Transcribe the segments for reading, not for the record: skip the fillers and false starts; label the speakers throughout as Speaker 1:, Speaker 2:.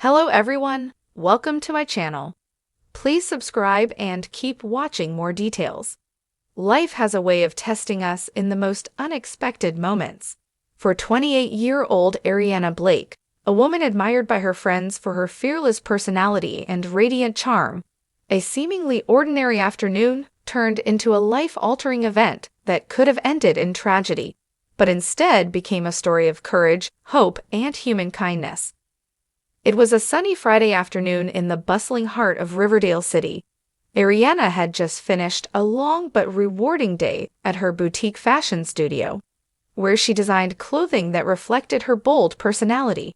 Speaker 1: Hello everyone, welcome to my channel. Please subscribe and keep watching more details. Life has a way of testing us in the most unexpected moments. For 28-year-old Ariana Blake, a woman admired by her friends for her fearless personality and radiant charm, a seemingly ordinary afternoon turned into a life-altering event that could have ended in tragedy, but instead became a story of courage, hope, and human kindness. It was a sunny Friday afternoon in the bustling heart of Riverdale City. Ariana had just finished a long but rewarding day at her boutique fashion studio, where she designed clothing that reflected her bold personality.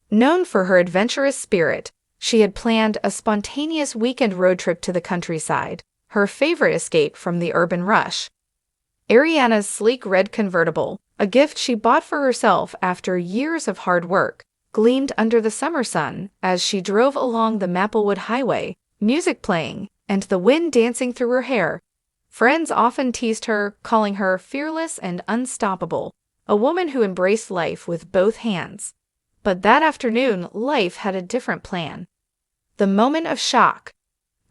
Speaker 1: Known for her adventurous spirit, she had planned a spontaneous weekend road trip to the countryside, her favorite escape from the urban rush. Ariana's sleek red convertible, a gift she bought for herself after years of hard work, gleamed under the summer sun as she drove along the Maplewood Highway, music playing and the wind dancing through her hair. Friends often teased her, calling her fearless and unstoppable, a woman who embraced life with both hands. But that afternoon, life had a different plan. The moment of shock.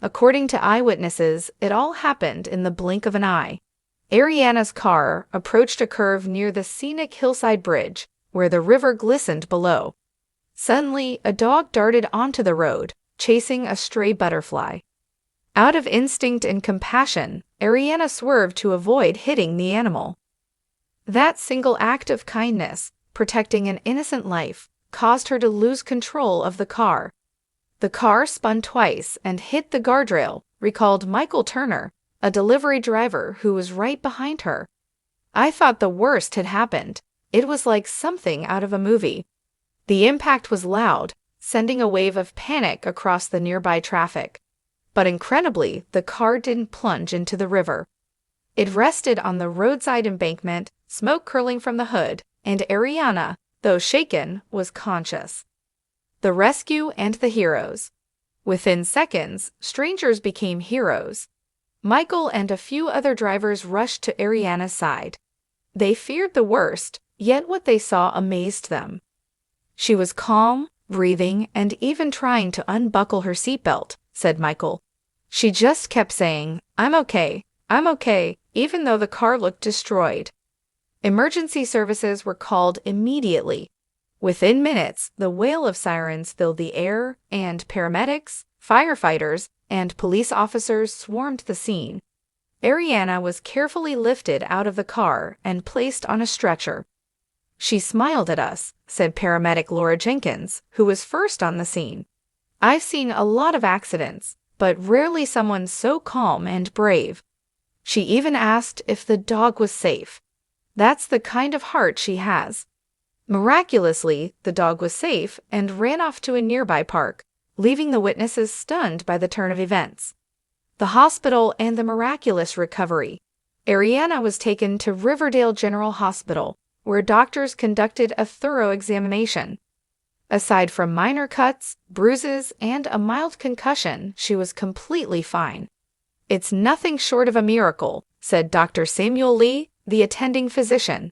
Speaker 1: According to eyewitnesses, it all happened in the blink of an eye. Ariana's car approached a curve near the scenic hillside bridge, where the river glistened below. Suddenly, a dog darted onto the road, chasing a stray butterfly. Out of instinct and compassion, Ariana swerved to avoid hitting the animal. That single act of kindness, protecting an innocent life, caused her to lose control of the car. The car spun twice and hit the guardrail, recalled Michael Turner, a delivery driver who was right behind her. "I thought the worst had happened. It was like something out of a movie." The impact was loud, sending a wave of panic across the nearby traffic. But incredibly, the car didn't plunge into the river. It rested on the roadside embankment, smoke curling from the hood, and Ariana, though shaken, was conscious. The rescue and the heroes. Within seconds, strangers became heroes. Michael and a few other drivers rushed to Ariana's side. They feared the worst, yet what they saw amazed them. "She was calm, breathing, and even trying to unbuckle her seatbelt," said Michael. "She just kept saying, 'I'm okay, even though the car looked destroyed." Emergency services were called immediately. Within minutes, the wail of sirens filled the air, and paramedics, firefighters, and police officers swarmed the scene. Ariana was carefully lifted out of the car and placed on a stretcher. "She smiled at us," said paramedic Laura Jenkins, who was first on the scene. "I've seen a lot of accidents, but rarely someone so calm and brave. She even asked if the dog was safe. That's the kind of heart she has." Miraculously, the dog was safe and ran off to a nearby park, leaving the witnesses stunned by the turn of events. The hospital and the miraculous recovery. Ariana was taken to Riverdale General Hospital, where doctors conducted a thorough examination. Aside from minor cuts, bruises, and a mild concussion, she was completely fine. "It's nothing short of a miracle," said Dr. Samuel Lee, the attending physician.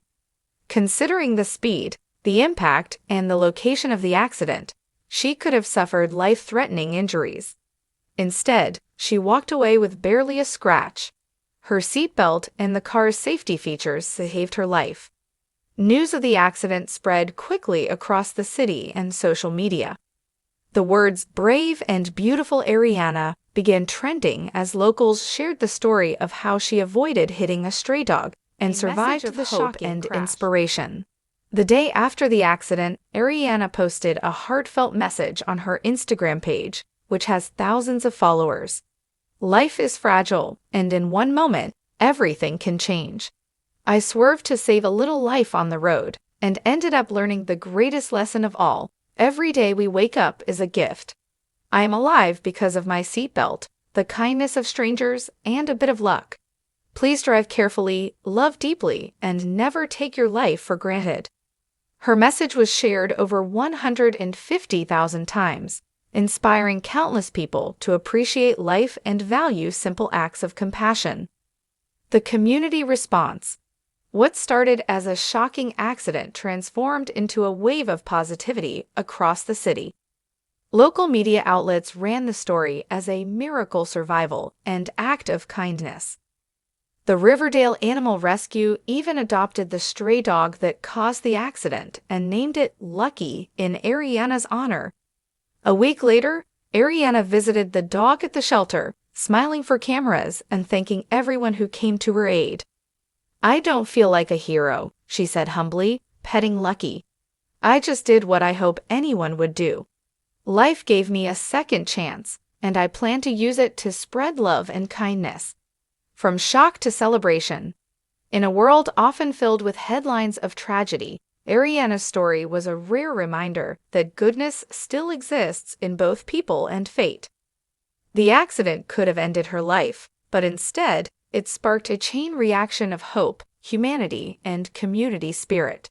Speaker 1: Considering the speed, the impact, and the location of the accident, she could have suffered life-threatening injuries. Instead, she walked away with barely a scratch. Her seatbelt and the car's safety features saved her life. News of the accident spread quickly across the city and social media. The words "brave and beautiful Ariana" began trending as locals shared the story of how she avoided hitting a stray dog and survived the shock and inspiration. The day after the accident, Ariana posted a heartfelt message on her Instagram page, which has thousands of followers. "Life is fragile, and in one moment, everything can change. I swerved to save a little life on the road, and ended up learning the greatest lesson of all. Every day we wake up is a gift. I am alive because of my seatbelt, the kindness of strangers, and a bit of luck. Please drive carefully, love deeply, and never take your life for granted." Her message was shared over 150,000 times, inspiring countless people to appreciate life and value simple acts of compassion. The community response. What started as a shocking accident transformed into a wave of positivity across the city. Local media outlets ran the story as a miracle survival and act of kindness. The Riverdale Animal Rescue even adopted the stray dog that caused the accident and named it Lucky in Ariana's honor. A week later, Ariana visited the dog at the shelter, smiling for cameras and thanking everyone who came to her aid. "I don't feel like a hero," she said humbly, petting Lucky. "I just did what I hope anyone would do. Life gave me a second chance, and I plan to use it to spread love and kindness." From shock to celebration. In a world often filled with headlines of tragedy, Ariana's story was a rare reminder that goodness still exists in both people and fate. The accident could have ended her life, but instead, it sparked a chain reaction of hope, humanity, and community spirit.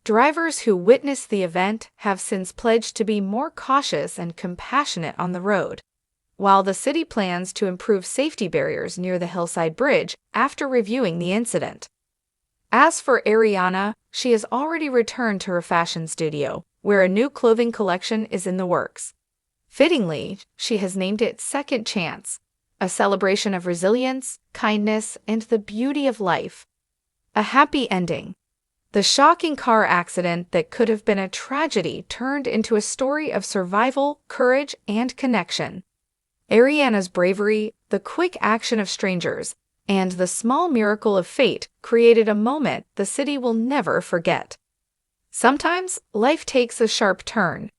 Speaker 1: Drivers who witnessed the event have since pledged to be more cautious and compassionate on the road, while the city plans to improve safety barriers near the Hillside Bridge after reviewing the incident. As for Ariana, she has already returned to her fashion studio, where a new clothing collection is in the works. Fittingly, she has named it Second Chance, a celebration of resilience, kindness, and the beauty of life. A happy ending. The shocking car accident that could have been a tragedy turned into a story of survival, courage, and connection. Ariana's bravery, the quick action of strangers, and the small miracle of fate created a moment the city will never forget. Sometimes, life takes a sharp turn.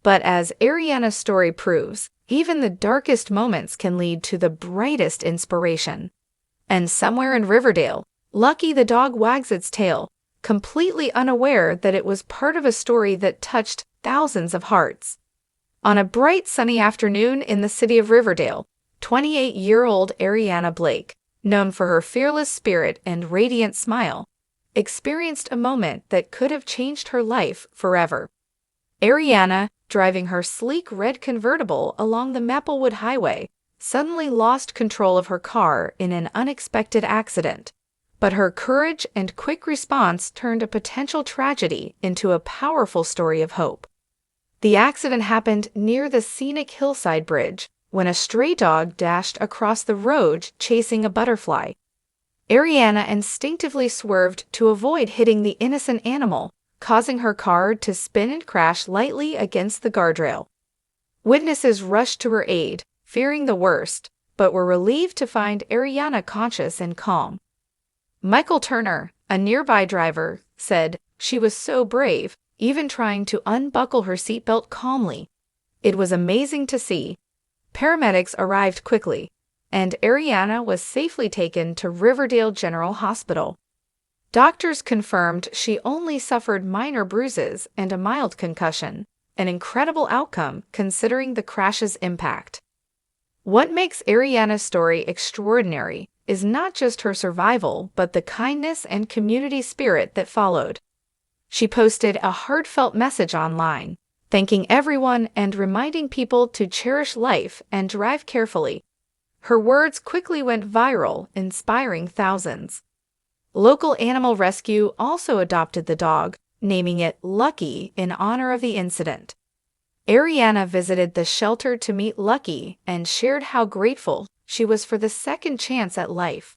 Speaker 1: But as Ariana's story proves, even the darkest moments can lead to the brightest inspiration. And somewhere in Riverdale, Lucky the dog wags its tail, completely unaware that it was part of a story that touched thousands of hearts. On a bright sunny afternoon in the city of Riverdale, 28-year-old Ariana Blake, known for her fearless spirit and radiant smile, experienced a moment that could have changed her life forever. Ariana, driving her sleek red convertible along the Maplewood Highway, suddenly lost control of her car in an unexpected accident. But her courage and quick response turned a potential tragedy into a powerful story of hope. The accident happened near the scenic Hillside Bridge, when a stray dog dashed across the road chasing a butterfly. Ariana instinctively swerved to avoid hitting the innocent animal, causing her car to spin and crash lightly against the guardrail. Witnesses rushed to her aid, fearing the worst, but were relieved to find Ariana conscious and calm. Michael Turner, a nearby driver, said, "She was so brave, even trying to unbuckle her seatbelt calmly. It was amazing to see." Paramedics arrived quickly, and Ariana was safely taken to Riverdale General Hospital. Doctors confirmed she only suffered minor bruises and a mild concussion, an incredible outcome considering the crash's impact. What makes Ariana's story extraordinary is not just her survival, but the kindness and community spirit that followed. She posted a heartfelt message online, thanking everyone and reminding people to cherish life and drive carefully. Her words quickly went viral, inspiring thousands. Local animal rescue also adopted the dog, naming it Lucky in honor of the incident. Ariana visited the shelter to meet Lucky and shared how grateful she was for the second chance at life.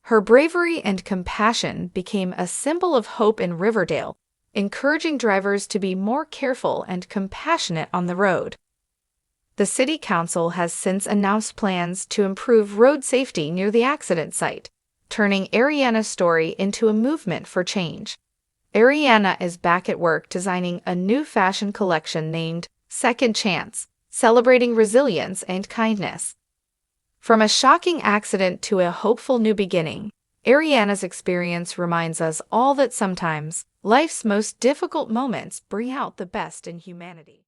Speaker 1: Her bravery and compassion became a symbol of hope in Riverdale, encouraging drivers to be more careful and compassionate on the road. The City Council has since announced plans to improve road safety near the accident site, turning Ariana's story into a movement for change. Ariana is back at work designing a new fashion collection named Second Chance, celebrating resilience and kindness. From a shocking accident to a hopeful new beginning, Ariana's experience reminds us all that sometimes life's most difficult moments bring out the best in humanity.